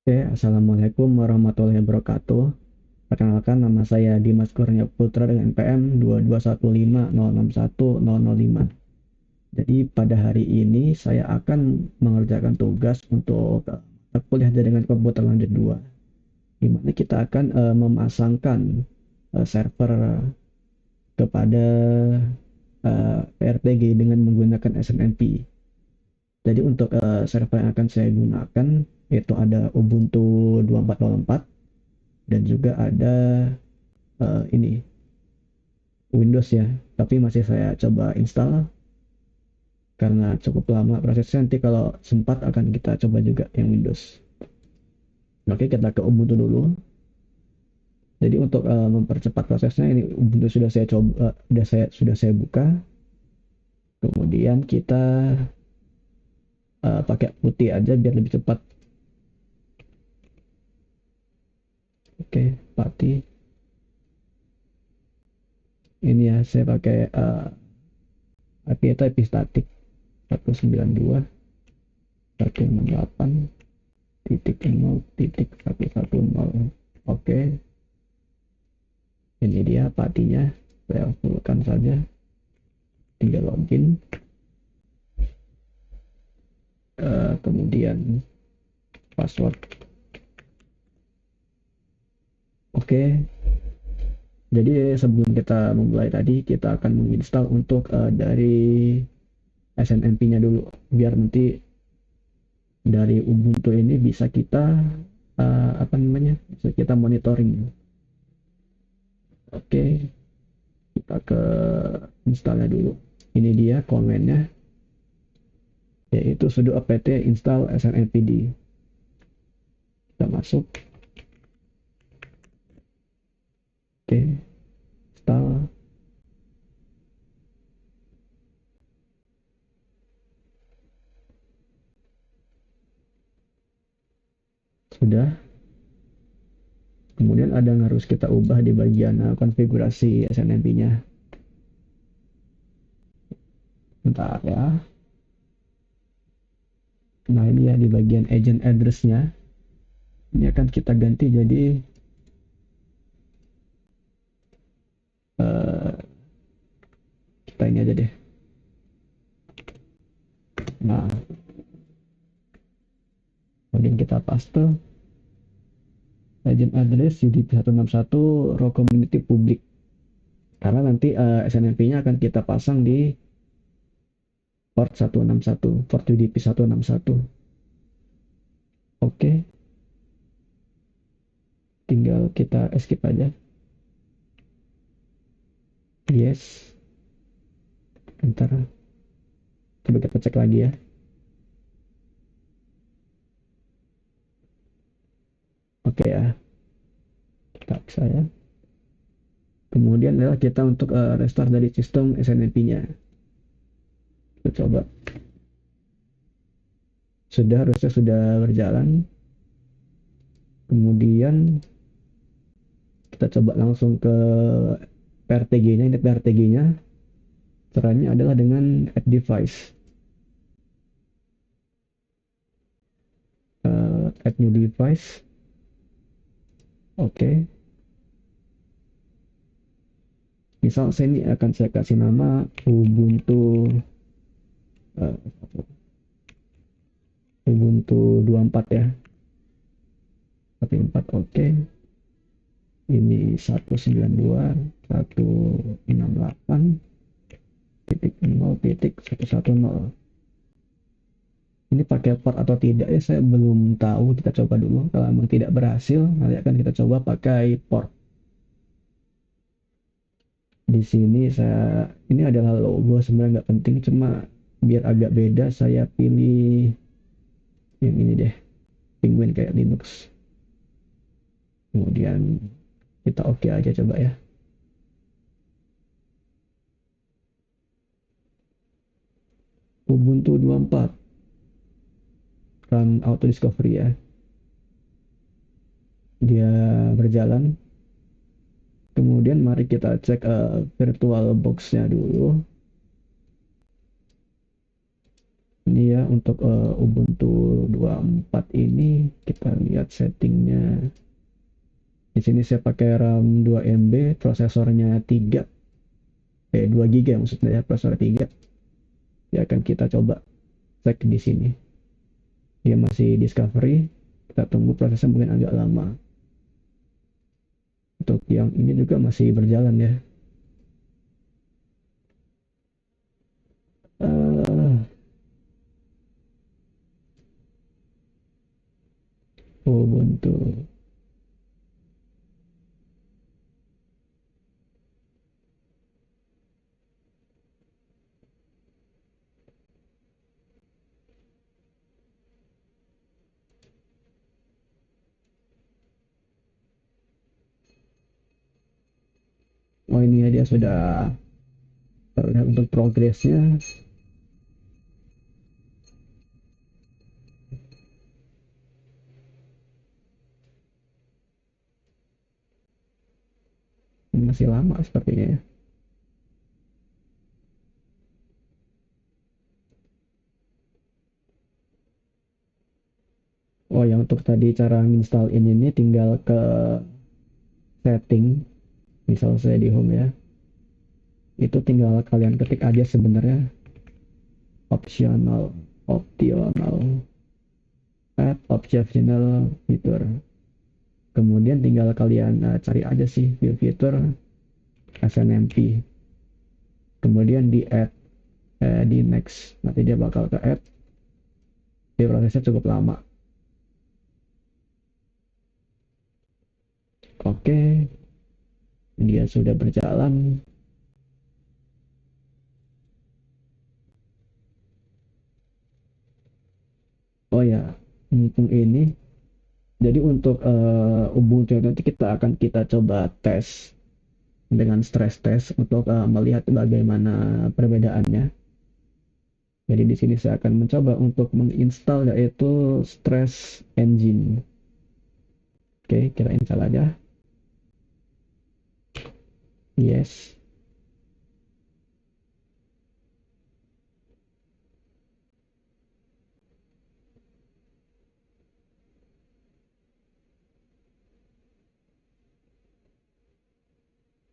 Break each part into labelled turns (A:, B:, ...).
A: Oke, Assalamualaikum warahmatullahi wabarakatuh. Perkenalkan, nama saya Dimas Kurnia Putra dengan NPM 22150610005. Jadi pada hari ini saya akan mengerjakan tugas untuk kuliah jaringan komputer lanjut 2, di mana kita akan memasangkan server kepada PRTG dengan menggunakan SNMP. Jadi untuk server yang akan saya gunakan itu ada Ubuntu 2404 dan juga ada ini Windows ya, tapi masih saya coba install karena cukup lama prosesnya. Nanti kalau sempat akan kita coba juga yang Windows. Oke, kita ke Ubuntu dulu. Jadi untuk mempercepat prosesnya, ini Ubuntu sudah saya coba, sudah saya buka. Kemudian kita pakai putih aja biar lebih cepat. Oke, putih. Ini ya saya pakai IP itu IP statik 192.168.0.110. Oke, ini dia patinya, saya fullkan saja, tinggal login. Kemudian password. Oke, jadi sebelum kita memulai tadi, kita akan menginstal untuk dari SNMP-nya dulu, biar nanti dari Ubuntu ini bisa kita apa namanya, bisa kita monitoring. Oke, kita ke installnya dulu. Ini dia komennya, yaitu sudo apt install snmpd. Kita masuk. Oke, install. Sudah. Kemudian ada yang harus kita ubah di bagian konfigurasi SNMP-nya. Bentar ya. Nah ini ya di bagian agent address-nya. Ini akan kita ganti jadi kita ini aja deh. Nah, kemudian kita paste agent address UDP 161 raw community public. Karena nanti SNMP-nya akan kita pasang di port 161, port UDP 161. Oke. Tinggal kita escape aja. Yes. Bentar. Coba kita cek lagi ya. Oke ya. Kita bisa ya. Kemudian adalah kita untuk restart dari sistem SNMP-nya. Kita coba. Harusnya sudah berjalan. Kemudian kita coba langsung ke PRTG-nya. Ini PRTG-nya. Caranya adalah dengan add device. Add new device. Oke. Misal saya ini akan saya kasih nama Ubuntu Ubuntu 24 ya. 14, oke. Ini 192.168.0.110. Ini pakai port atau tidak ya, saya belum tahu. Kita coba dulu. Kalau memang tidak berhasil, nanti akan kita coba pakai port. Di sini ini adalah logo, sebenarnya nggak penting, cuma biar agak beda saya pilih yang ini deh, penguin kayak Linux. Kemudian kita oke aja coba ya. Ubuntu 24 run auto discovery ya, dia berjalan. Kemudian mari kita cek virtual box-nya dulu. Ini ya untuk Ubuntu 24 ini kita lihat lihat settingnya. Di sini saya pakai RAM 2 MB, prosesornya 2 GB maksudnya ya, prosesor 3. Ya akan kita coba cek di sini. Dia masih discovery, kita tunggu prosesnya mungkin agak lama. Untuk yang ini juga masih berjalan ya. Uh, Ubuntu. Oh ini ya, dia sudah terlihat untuk progresnya. Masih lama sepertinya ya. Oh yang untuk tadi cara install ini tinggal ke setting, misal saya di home ya, itu tinggal kalian ketik aja sebenarnya optional optional add optional fitur, kemudian tinggal kalian cari aja sih view fitur SNMP, kemudian di add di next, nanti dia bakal ke add. Di prosesnya cukup lama. Oke, dia sudah berjalan. Oh ya, mumpung ini, jadi untuk Ubuntu nanti kita coba tes dengan stress test untuk melihat bagaimana perbedaannya. Jadi di sini saya akan mencoba untuk menginstal yaitu Stress Engine. Oke, kita install aja. Yes.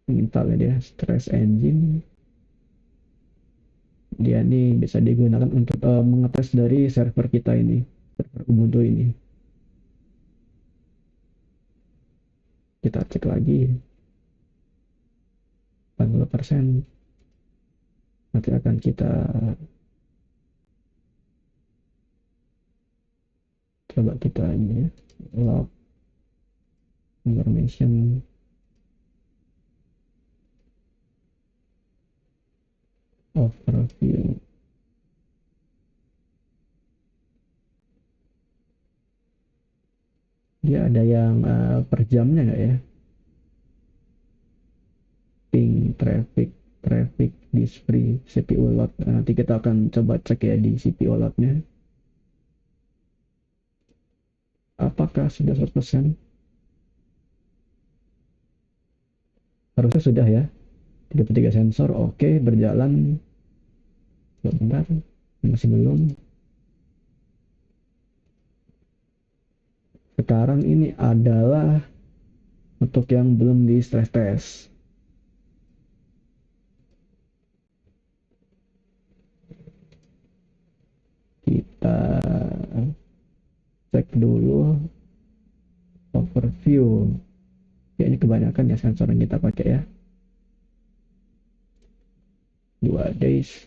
A: Install dia Stress Engine. Dia ini bisa digunakan untuk mengetes dari server kita ini, server Ubuntu ini. Kita cek lagi 40%. Nanti akan kita coba kita ini ya, log information overview. Dia ada yang per jamnya nggak ya? Ping, traffic, disk free, CPU load. Nanti kita akan coba cek ya di CPU loadnya. Apakah sudah 100%? Harusnya sudah ya. 33 sensor, oke, berjalan. Bentar, masih belum. Sekarang ini adalah untuk yang belum di stress test. Kita cek dulu overview. Ya ini kebanyakan ya sensor yang kita pakai ya. 2 days.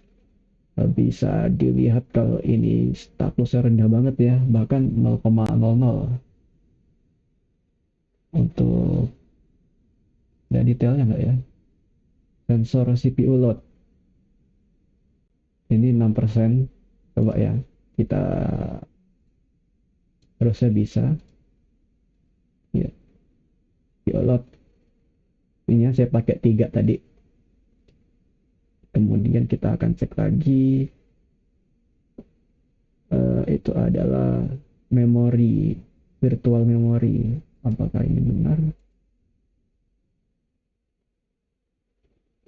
A: Bisa dilihat kalau ini statusnya rendah banget ya, bahkan 0,00. Untuk ada detailnya nggak ya? Sensor CPU load ini 6%. Coba ya, kita harusnya bisa ya. CPU load ini saya pakai 3 tadi. Kemudian kita akan cek lagi itu adalah memori, virtual memory, apakah ini benar?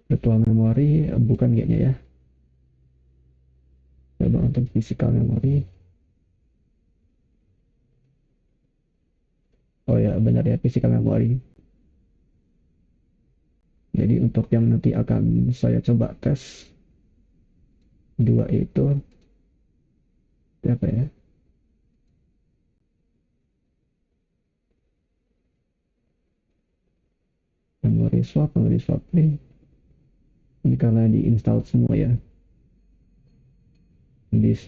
A: Virtual memory bukan kayaknya ya. Coba untuk physical memory. benar ya, physical memory. Jadi untuk yang nanti akan saya coba tes dua itu apa ya? Memory swap nih. Ini karena diinstal semua ya. This.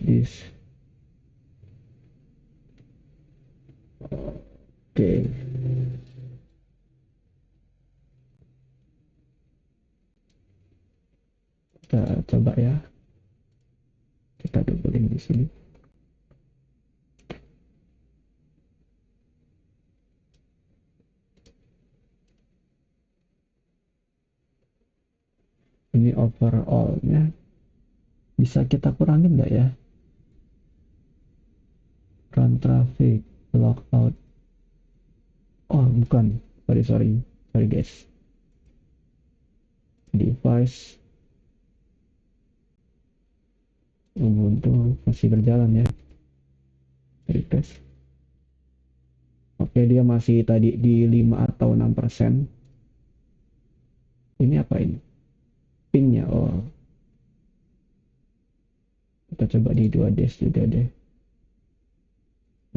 A: Oke, kita coba ya. Kita doublein di sini. Ini overallnya bisa kita kurangin nggak ya? Run traffic, logout. Oh bukan, sorry guys. Device Ubuntu masih berjalan ya. Request. Oke, dia masih tadi di 5 atau 6%. Ini apa ini? Pingnya, oh. Kita coba di 2 dash juga deh.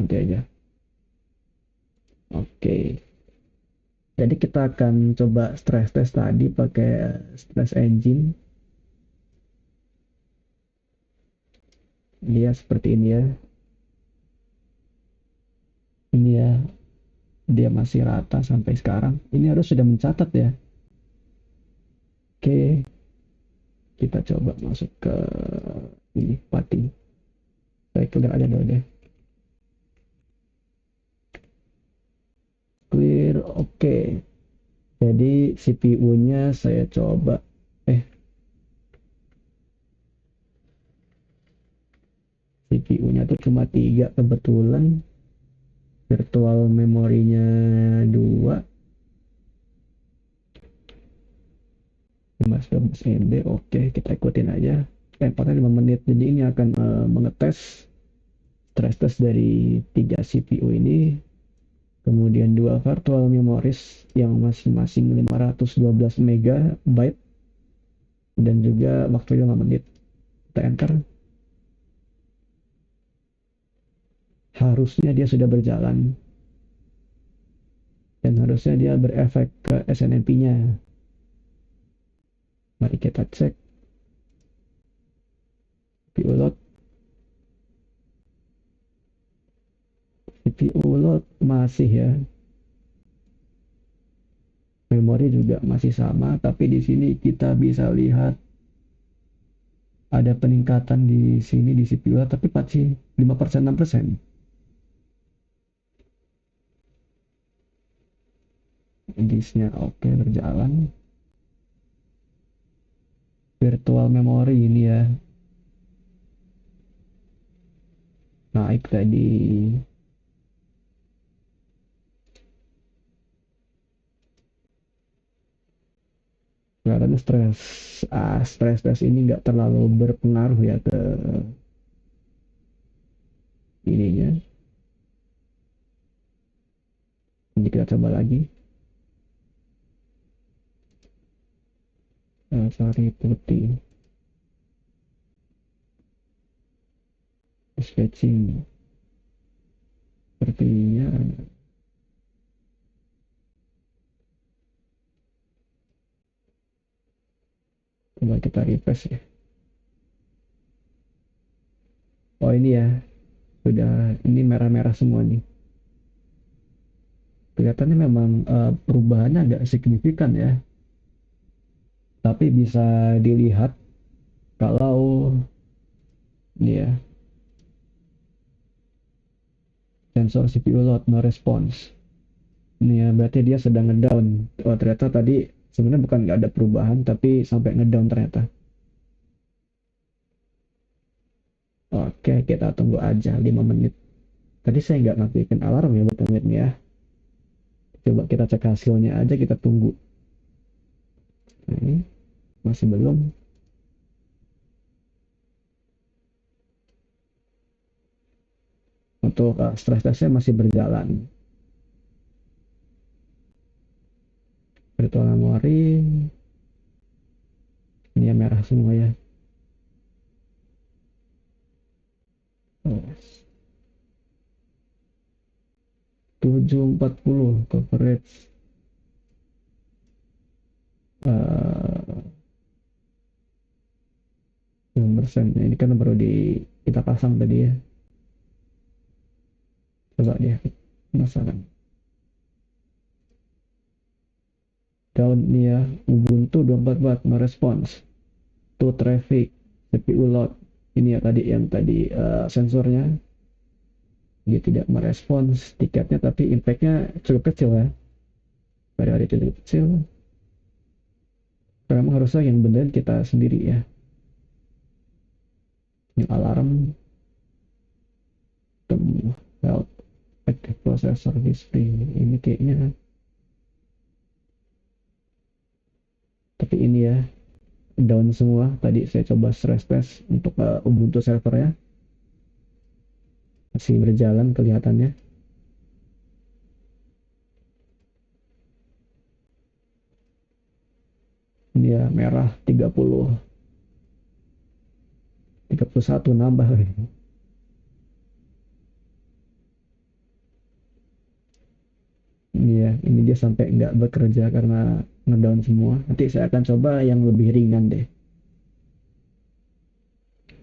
A: Nanti aja. Oke. Jadi kita akan coba stress test tadi pakai stress engine. Dia seperti ini ya. Ini ya, dia masih rata sampai sekarang. Ini harus sudah mencatat ya. Oke, kita coba masuk ke ini pati. Saya clear aja dulu deh. Clear, oke. Jadi CPU-nya saya coba. CPU-nya tuh cuma 3 kebetulan. Virtual memorinya 2. 15 MB. Oke, kita ikutin aja. Tempatnya 5 menit. Jadi ini akan mengetes stress test dari 3 CPU ini. Kemudian 2 virtual memories yang masing-masing 512 MB. Dan juga waktu 5 menit. Kita enter. Harusnya dia sudah berjalan. Dan harusnya dia berefek ke SNMP-nya. Mari kita cek. CPU load. CPU load masih ya. Memori juga masih sama, tapi di sini kita bisa lihat ada peningkatan di sini di CPU, tapi masih 5% 6%. Disknya oke berjalan. Virtual memory ini ya. Naik tadi. Kelihatannya stress test ini nggak terlalu berpengaruh ya ke ininya. Jadi kita coba lagi. Sorry putih. Dispatching. Sepertinya coba kita refresh ya. Oh ini ya, sudah ini merah-merah semua nih. Kelihatannya memang perubahannya agak signifikan ya. Tapi bisa dilihat kalau ini ya, sensor CPU load no response. Ini ya, berarti dia sedang ngedown. Oh ternyata tadi sebenarnya bukan nggak ada perubahan, tapi sampai ngedown ternyata. Oke, kita tunggu aja 5 menit. Tadi saya nggak ngaktifin alarm ya buat menitnya ya. Coba kita cek hasilnya aja, kita tunggu. Nah, ini masih belum. Untuk stress testnya masih berjalan. virtual memory ini ya merah semua ya. Oh, 740 coverage, 9%. Nah, ini kan baru kita pasang tadi ya. Coba dia masakan down nih ya. Ubuntu 24 no response to traffic, CPU load. Ini ya tadi yang tadi sensornya dia tidak merespons tiketnya, tapi impactnya cukup kecil ya. Pada hari itu cukup kecil. Karena memang harusnya yang beneran kita sendiri ya. Ini alarm, health, active processor display. Ini kayaknya, tapi ini ya down semua. Tadi saya coba stress test untuk Ubuntu servernya, masih berjalan kelihatannya. Ini ya merah 31 nambah. Ini ya, ini dia sampai nggak bekerja karena ngedown semua. Nanti saya akan coba yang lebih ringan deh.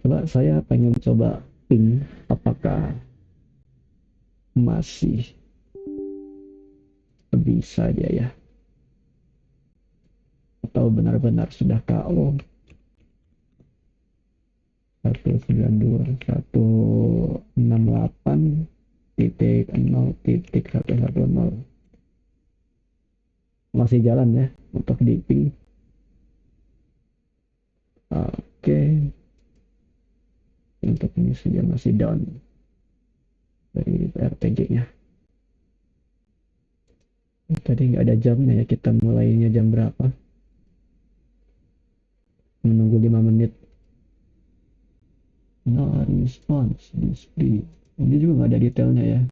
A: Coba saya pengen coba ping apakah masih bisa dia ya, atau benar-benar sudah KO. 192.168.0.110 masih jalan ya untuk di ping. Oke, untuk ini saja masih down dari RTG-nya. Tadi nggak ada jamnya ya, kita mulainya jam berapa, menunggu 5 menit. No response display. Ini juga nggak ada detailnya ya,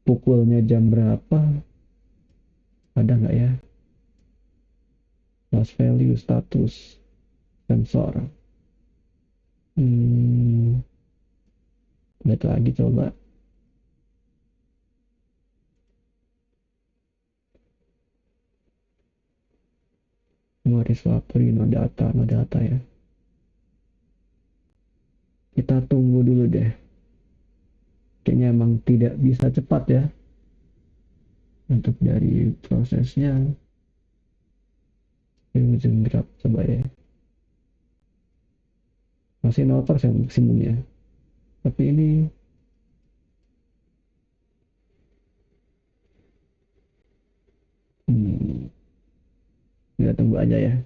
A: pukulnya jam berapa, ada nggak ya. Lost value status sensor. Lihat lagi coba. Moriswapri no data ya. Kita tunggu dulu deh. Kayaknya emang tidak bisa cepat ya untuk dari prosesnya. Fusion grab coba ya. Masih 0% maksimumnya. Tapi ini kita tunggu aja ya.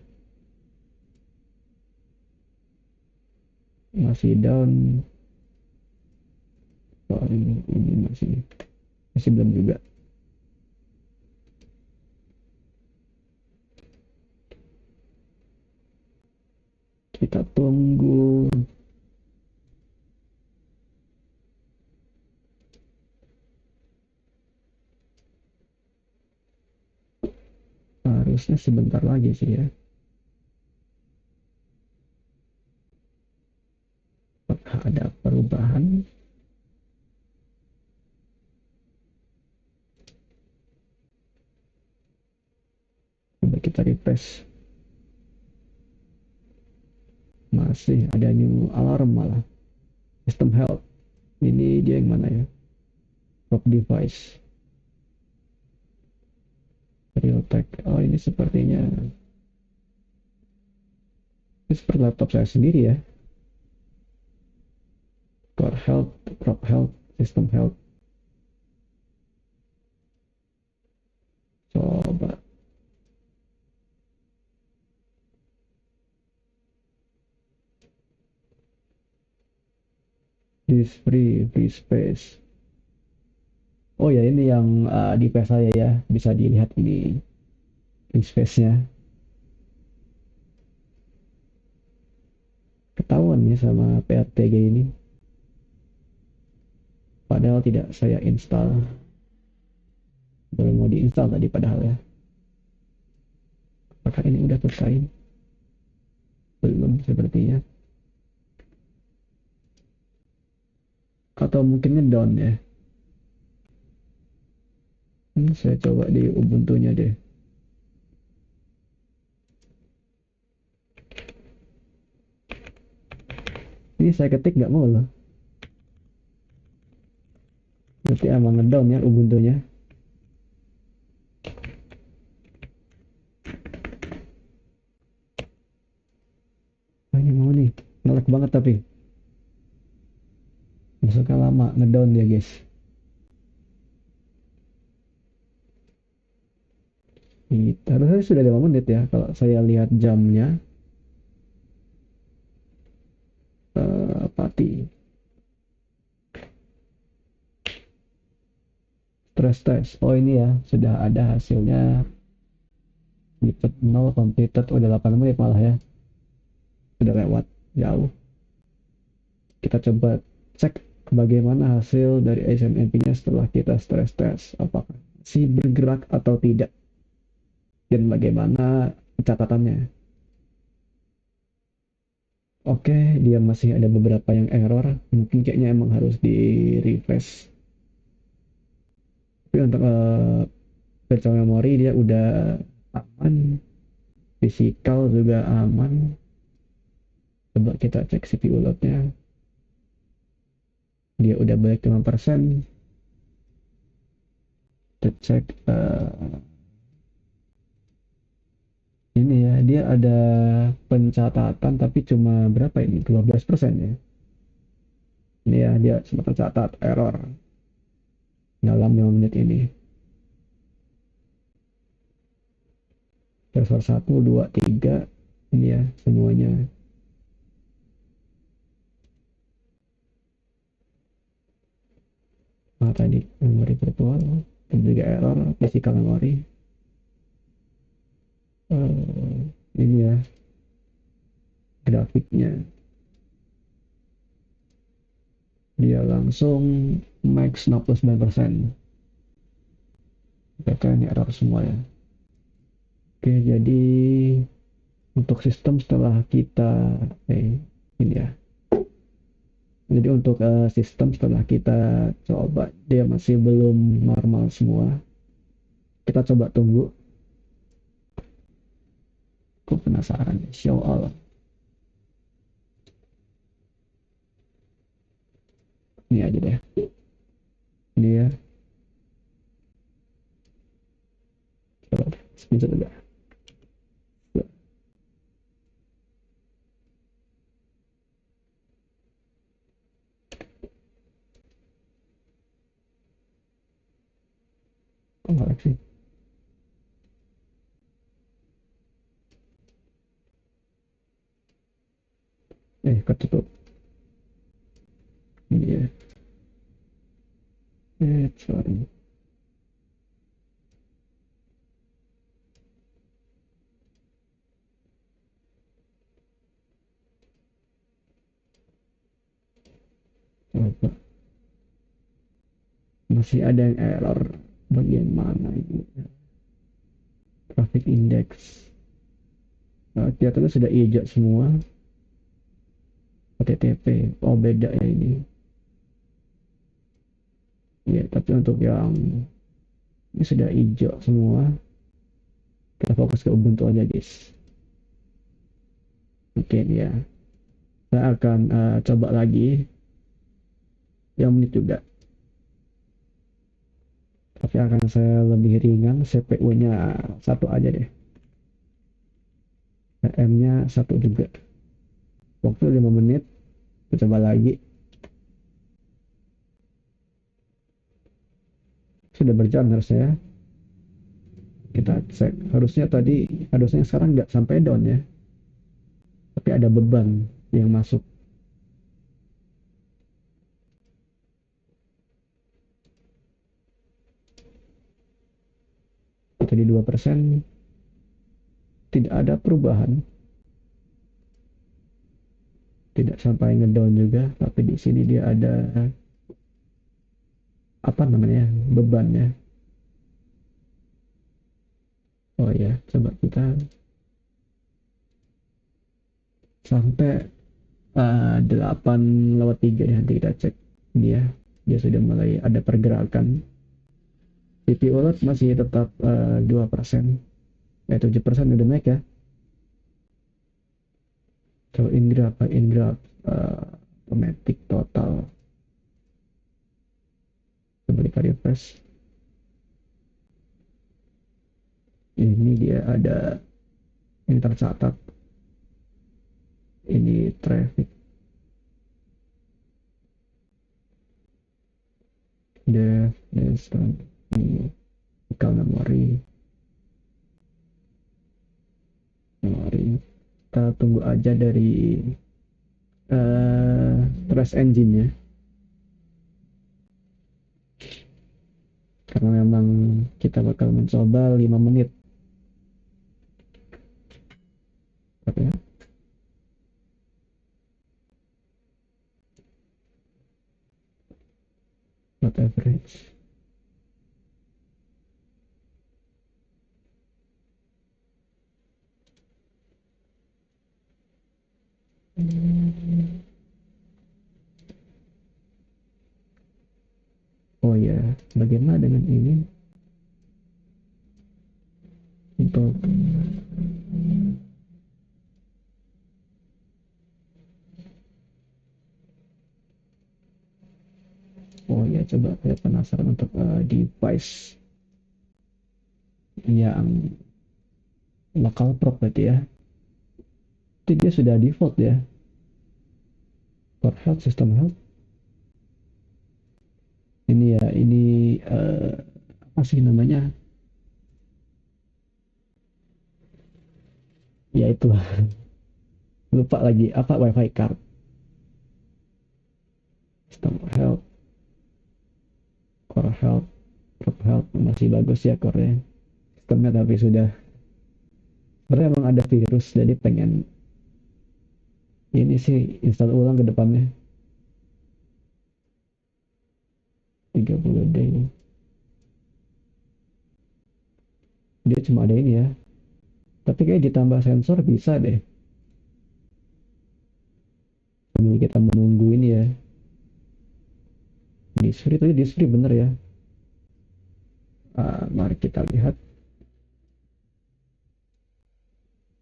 A: Masih down. Oh, ini masih belum juga. Kita tunggu. Harusnya sebentar lagi sih ya. Apakah ada perubahan? Coba kita refresh. Masih ada new alarm malah. System health. Ini dia yang mana ya? Top device. Realtek. Oh, ini sepertinya ini seperti laptop saya sendiri ya. Core health, prop health, system health. Coba. This free space. Oh ya, ini yang di PS saya ya, bisa dilihat ini free space-nya. Ketahuan ya sama PRTG ini. Padahal tidak saya install. Baru mau diinstal tadi padahal ya. Apakah ini udah selesai? Belum sepertinya. Atau mungkin ngedown ya. Saya coba di Ubuntu-nya deh. Ini saya ketik nggak mau loh. Berarti emang ngedown ya Ubuntu-nya. Oh, ini mau nih. Ngelek banget tapi. Masuknya lama. Ngedown dia guys. Harusnya sudah 5 menit ya. Kalau saya lihat jamnya. Pati. Stress test. Oh ini ya. Sudah ada hasilnya. Dapat 0 completed. Udah 8 menit malah ya. Sudah lewat. Jauh. Kita coba cek bagaimana hasil dari SNMP-nya setelah kita stress test. Apakah masih bergerak atau tidak. Dan bagaimana catatannya. Oke, dia masih ada beberapa yang error. Mungkin kayaknya emang harus di refresh. Tapi untuk virtual memory dia udah aman. Physical juga aman. Coba kita cek CPU loadnya. Dia udah balik 5%. Kita cek ini ya, dia ada pencatatan tapi cuma berapa ini? 12% ya. Ini ya, dia sempat tercatat error dalam 5 menit ini. Server 1, 2, 3 ini ya semuanya. Tadi memori virtual dan juga error physical memory. Ini ya grafiknya. Dia langsung max 69%. Mereka ini error semua ya. Oke, jadi untuk sistem setelah kita ini ya. Jadi untuk sistem setelah kita coba dia masih belum normal semua. Kita coba tunggu. Aku penasaran ya, show all. Ini aja deh. Ini ya. Coba screenshot juga. Oh, nggak sih. Ketutup. Ini ya. Sorry. Coba. Masih ada yang error. Bagian mana ini? Traffic index. Kelihatannya sudah hijau semua. HTTP. Oh, beda ya ini. Ya, tapi untuk yang ini sudah hijau semua. Kita fokus ke Ubuntu aja, guys. Oke, ya. Saya akan coba lagi. Yang menit juga. Tapi akan saya lebih ringan. CPU-nya satu aja deh. RAM-nya satu juga. Waktu 5 menit. Kita coba lagi. Sudah berjalan harusnya. Kita cek. Harusnya sekarang nggak sampai down ya. Tapi ada beban yang masuk. Tadi 2%. Tidak ada perubahan. Tidak sampai ngedown juga. Tapi di sini dia ada apa namanya, bebannya. Oh ya, coba kita sampai 8:03 ya, nanti kita cek dia dia sudah mulai ada pergerakan. CPU load masih tetap 2%, 7% udah naik ya. Kalau in graph automatic total, coba kita refresh. Ini dia ada yang tercatat, ini traffic dev desktop, ini local memori. Kita tunggu aja dari trace engine-nya, karena memang kita bakal mencoba 5 menit. Oke ya. Not average. Oh ya, bagaimana dengan ini untuk oh ya, coba saya penasaran untuk device yang local prop berarti ya. Itu dia sudah default ya. For health, system health. Ini ya, ini apa sih namanya? Ya itu, lupa lagi apa, wifi card. System health, core health, prop health masih bagus ya core-nya. Sistemnya tapi sudah, sebenarnya emang ada virus, jadi pengen ini sih install ulang ke depannya. 30 day. Dia cuma ada ini ya. Tapi kayak ditambah sensor bisa deh. Sambil kita menunggu ini ya. Disfree tadi, disfree bener ya. Mari kita lihat.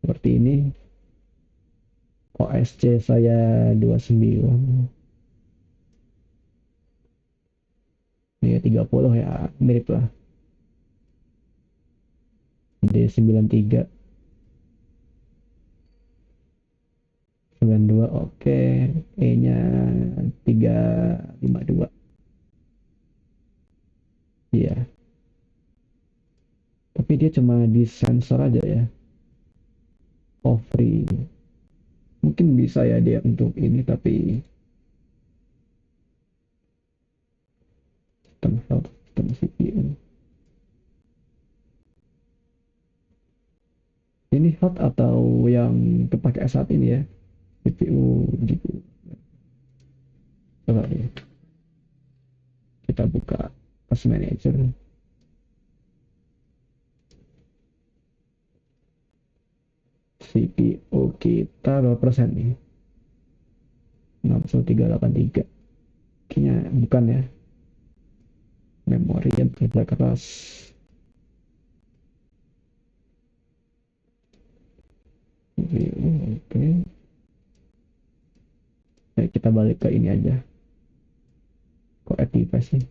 A: Seperti ini. OSC saya 29. Ini 30 ya, mirip lah. D93. 92 oke. E-nya 352. Iya. Tapi dia cuma di sensor aja ya. Oh, free. Mungkin bisa ya dia untuk ini, tapi sistem health, sistem CPU. Ini hot atau yang kepakai saat ini ya? CPU, GPU. Coba ya. Kita buka Task Manager. CPU kita berapa persen nih? 6383. Kayaknya bukan ya. Memori yang kerja keras. CPU, oke. Kita balik ke ini aja. Core device nih.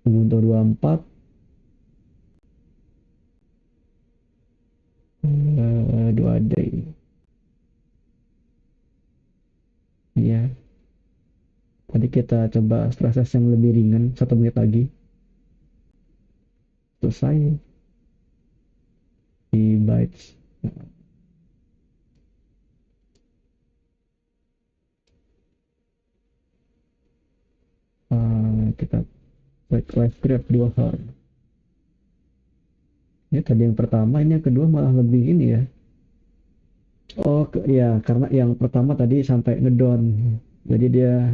A: Ubuntu 24. 2 day. Iya. Tadi kita coba stress test yang lebih ringan, 1 menit lagi. Selesai. Di bytes. Kita back live grab 2 hal. Ini tadi yang pertama, ini yang kedua malah lebih ini ya. Oh ya, karena yang pertama tadi sampai ngedown, jadi dia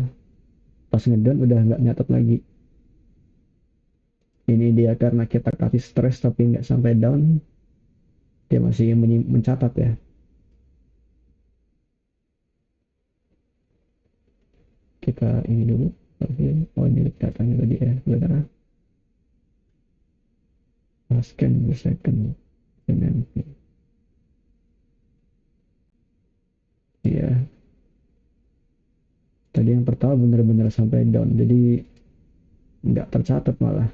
A: pas ngedown udah nggak nyatet lagi. Ini dia karena kita kasih stress tapi nggak sampai down, dia masih mencatat ya. kita ini dulu. Oh ini datanya tadi ya, sebentar. Scan per second MMP. Iya, tadi yang pertama benar-benar sampai down, jadi nggak tercatat malah.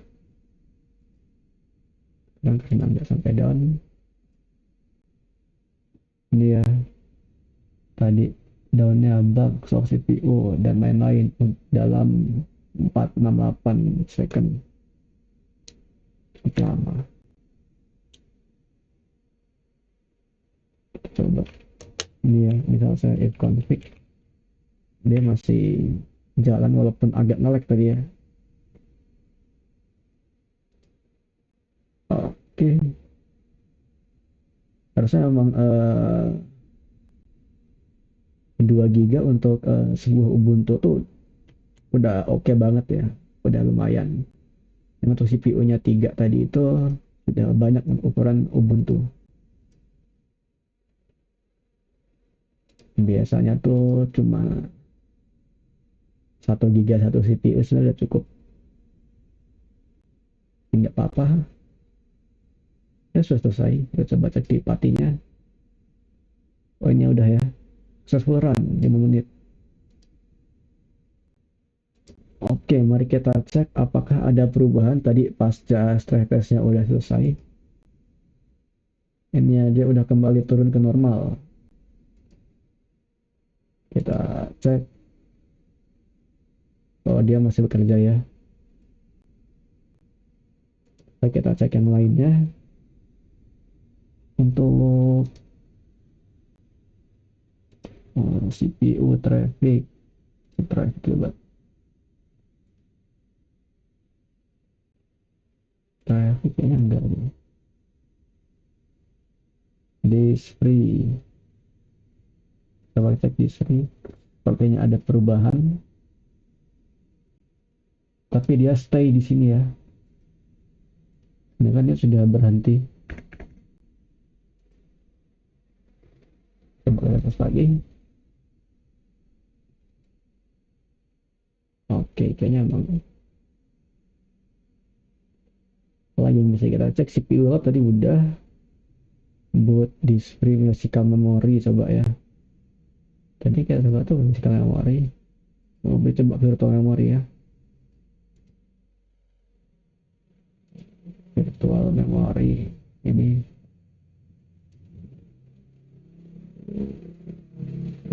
A: Dan karena nggak sampai down, ini ya tadi downnya bug soal CPU dan lain-lain dalam 468 second, cukup lama. Kita coba ini ya, misal saya if config, dia masih jalan walaupun agak nge-lag tadi ya. Oke, harusnya memang 2 giga untuk sebuah Ubuntu tuh udah oke banget ya, udah lumayan. Yang untuk CPU-nya 3 tadi itu udah banyak ukuran Ubuntu. Biasanya tuh cuma 1 giga satu CPU sudah cukup. Tidak apa-apa, ya sudah selesai. Kita coba cek di patinya. Oh ini udah ya, successful run 5 menit. Oke, mari kita cek apakah ada perubahan tadi pasca stress testnya udah selesai. Ini dia udah kembali turun ke normal. Kita cek, oh dia masih bekerja ya. Kita cek yang lainnya. Untuk CPU traffic coba traffic kayaknya enggak nih. Disk free, coba cek disk free, sepertinya ada perubahan, tapi dia stay di sini ya, sedangkan dia sudah berhenti. Coba kita tes lagi. Oke, kayaknya emang lagi bisa kita cek CPU load tadi udah. Boot disk free physical memory coba ya, tadi kita coba tuh physical memory, coba virtual memory ya, virtual memory ini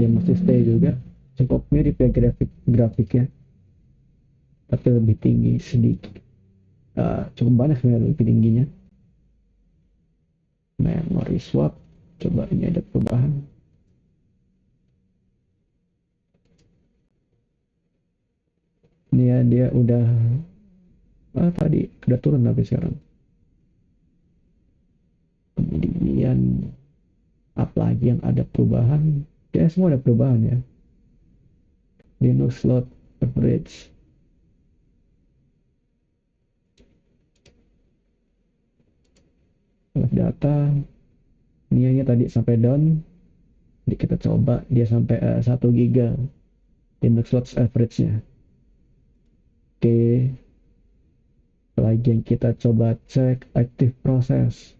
A: ya masih stay juga, cukup mirip ya grafiknya, tapi lebih tinggi sedikit. Cukup banyak sebenarnya lebih tingginya. Memory swap, coba ini ada perubahan. Ini ya dia udah tadi udah turun tapi sekarang. Kemudian apalagi yang ada perubahan, ya semua ada perubahan ya. Linux load average, data nianya tadi sampai down, jadi kita coba dia sampai 1 giga Linux load average-nya. Oke, lagi yang kita coba cek active process.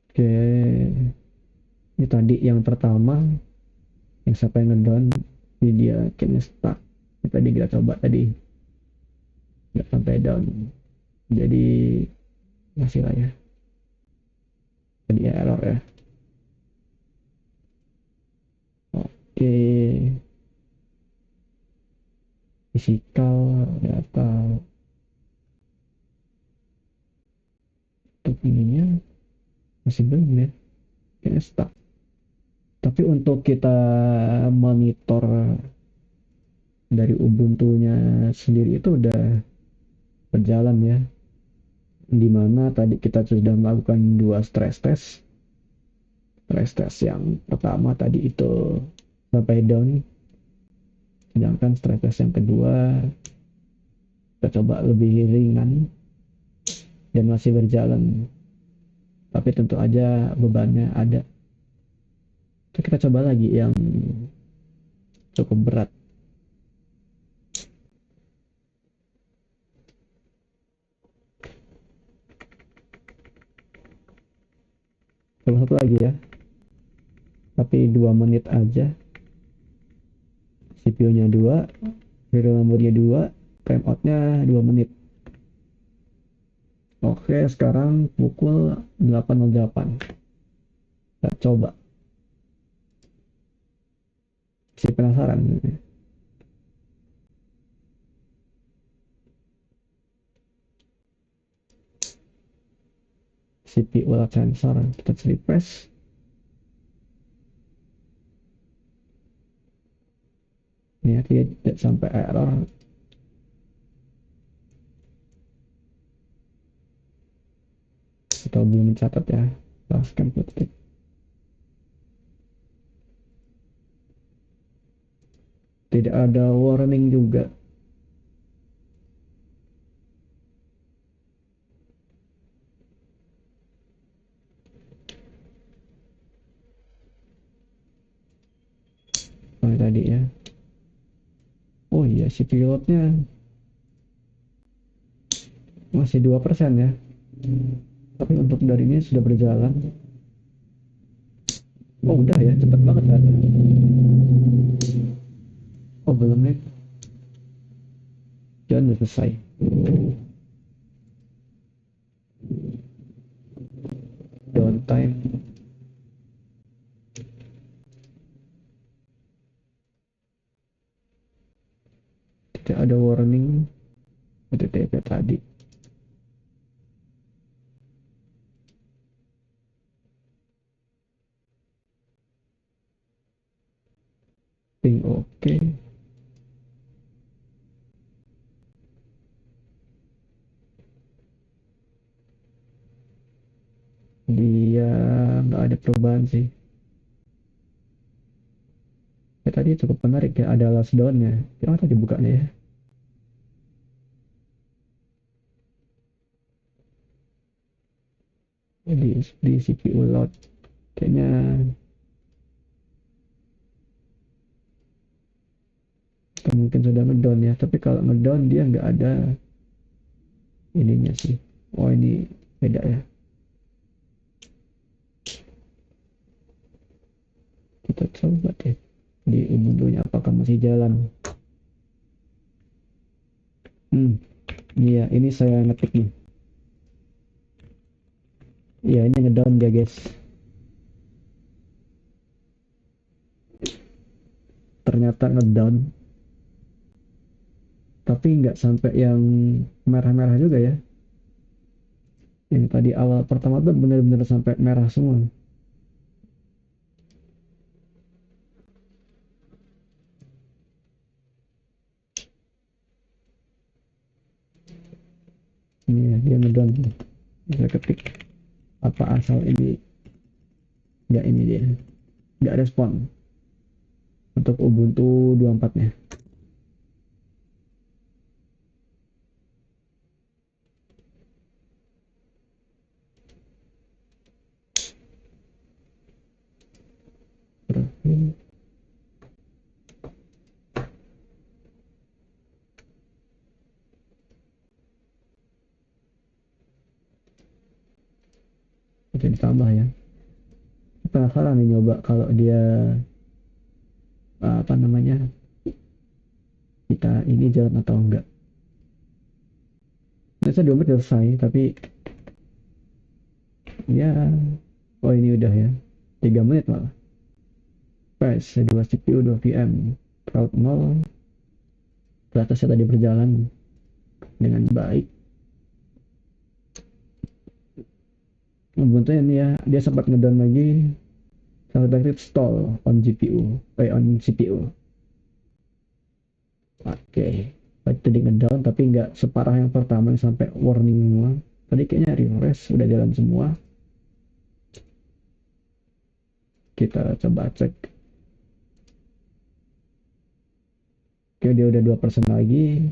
A: Oke, ini tadi yang pertama yang sampai ngedown, ini dia kayaknya stuck. Ini tadi kita coba tadi nggak sampai down, jadi masih lah ya, tadi ya error ya. Oke, physical data untuk ininya masih belum ya, kayaknya stuck. Tapi untuk kita monitor dari Ubuntu-nya sendiri itu udah berjalan ya, dimana tadi kita sudah melakukan 2 stress test. Stress test yang pertama tadi itu sampai down, sedangkan stress test yang kedua kita coba lebih ringan dan masih berjalan, tapi tentu aja bebannya ada. Kita coba lagi yang cukup berat. Coba satu lagi ya, tapi 2 menit aja. CPU-nya 2, serial number-nya 2, timeout-nya 2 menit. Oke, sekarang pukul 8.08. Kita coba. Si penasaran. CPU sensor, kita refresh. Ini dia tidak sampai error. Atau belum mencatat ya. Lepaskan petik. Tidak ada warning juga. Oh, tadi ya. Oh iya, si pilotnya masih 2% ya. Tapi untuk dari ini sudah berjalan. Oh udah ya, cepet banget kan. Oh belum nih. Jangan udah selesai. Downtime. Tidak ada warning. OTTP tadi. Ping oke. Dia nggak ada perubahan sih. Ya, tadi cukup menarik ya, ada last down-nya. Ya, tadi bukanya ya. Di CPU load kayaknya mungkin sudah ngedown ya, tapi kalau ngedown dia nggak ada ininya sih. Oh ini beda ya. Kita coba deh di Ubuntu-nya apakah masih jalan. Iya ini saya ngetik nih. Iya ini ngedown dia guys. Ternyata ngedown. Tapi nggak sampai yang merah-merah juga ya. Yang tadi awal pertama tuh bener-bener sampai merah semua. Ini ya, dia ngedown. Bisa ketik apa asal ini. Nggak ini dia. Nggak respon. Untuk Ubuntu 24-nya. Oke ditambah ya. Penasaran nih nyoba kalau dia apa namanya kita ini jalan atau enggak. Biasa 2 menit selesai tapi ya oh ini udah ya 3 menit malah. Pas 2 CPU 2 VM crowd 0 batasnya tadi berjalan dengan baik. Ubuntu ini ya dia sempat ngedown lagi sampai stall on GPU on CPU. Oke, tadi ngedown tapi nggak separah yang pertama yang sampai warning semua. Tadi kayaknya refresh udah jalan semua. Kita coba cek. Oke, dia udah 2% lagi.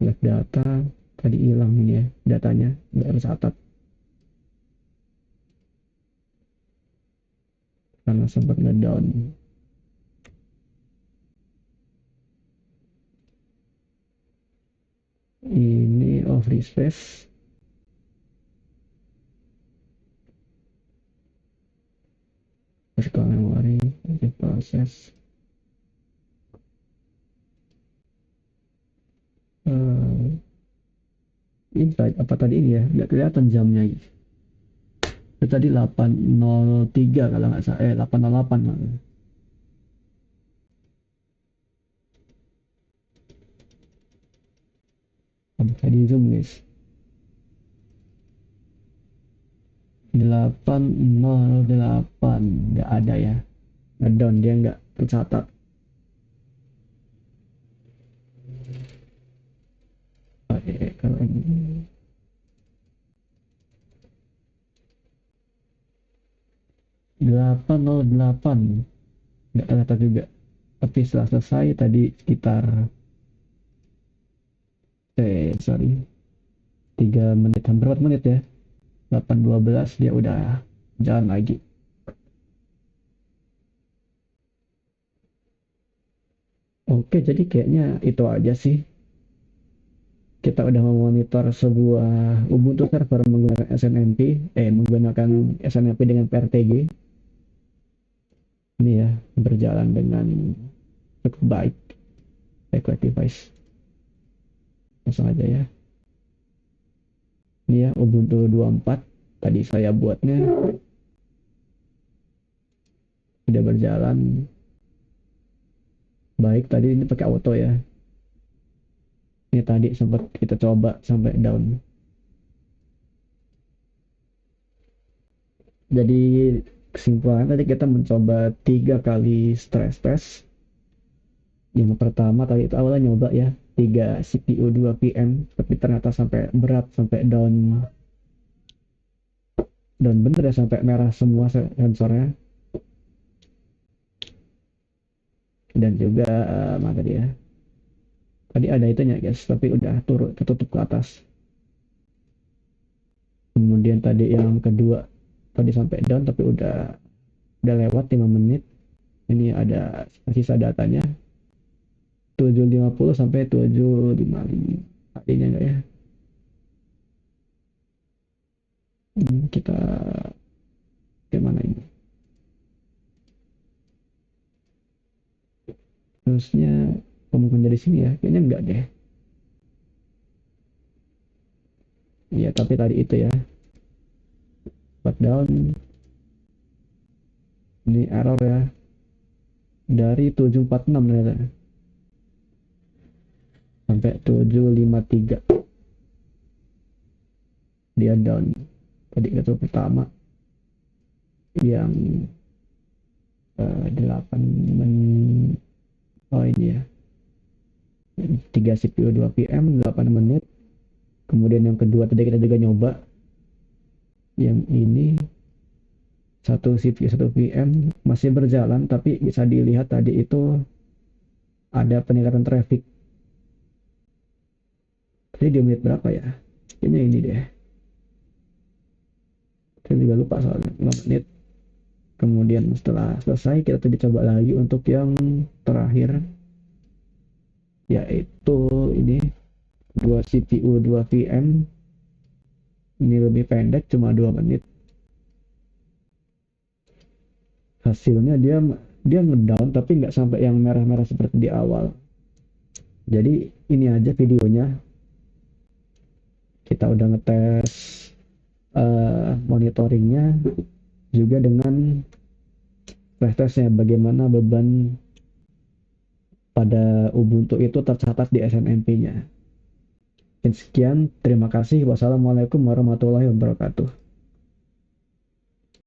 A: Lihat data, tadi hilang ini ya datanya, nggak tercatat. karena sempat ngedown. Ini free space. Physical memory diproses. Ini apa tadi ini ya? Nggak kelihatan jamnya. Itu tadi 8.03 kalau nggak salah. 8.08 malah. Bisa di zoom guys. 8.08 nggak ada ya. Ngedown, dia nggak tercatat. Oke, kalau ini 8.08 nggak tercatat juga. Tapi setelah selesai tadi sekitar sorry 3 menit, hampir 4 menit ya, 8.12 dia udah jalan lagi. Oke, jadi kayaknya itu aja sih. Kita udah memonitor sebuah Ubuntu server menggunakan SNMP dengan PRTG. Ini ya, berjalan dengan cukup baik. Baik device. Langsung aja ya. Ini ya, Ubuntu 24. Tadi saya buatnya. Sudah berjalan baik. Tadi ini pakai auto ya. Ini tadi sempat kita coba sampai down. Jadi kesimpulan tadi kita mencoba 3 kali stress test. Yang pertama tadi itu awalnya nyoba ya 3 CPU 2 VM, tapi ternyata sampai berat, sampai down bener ya, sampai merah semua sensornya. Dan juga mana tadi ya, tadi ada itunya guys, tapi udah ketutup ke atas. Kemudian tadi yang kedua tadi sampai down tapi udah lewat 5 menit. Ini ada sisa datanya 750 sampai 755 tadinya enggak ya. Kita gimana ini, harusnya mungkin dari sini ya, kayaknya enggak deh. Iya, tapi tadi itu ya, down ini error ya, dari 746 ternyata sampai 753 dia down. Tadi itu pertama yang 8 menit, oh ini ya, 3 CPU 2 VM 8 menit. Kemudian yang kedua tadi kita juga nyoba yang ini 1 CPU 1 VM masih berjalan, tapi bisa dilihat tadi itu ada peningkatan traffic. Jadi di menit berapa ya, kayaknya ini deh, saya juga lupa soalnya, 5 menit. Kemudian setelah selesai kita tadi coba lagi untuk yang terakhir, yaitu ini 2 CPU 2 VM. Ini lebih pendek, cuma 2 menit. Hasilnya dia ngedown tapi nggak sampai yang merah-merah seperti di awal. Jadi ini aja videonya. Kita udah ngetes monitoringnya juga dengan flash testnya, bagaimana beban pada Ubuntu itu tercatat di SNMP-nya. Sekian, terima kasih. Wassalamualaikum warahmatullahi wabarakatuh.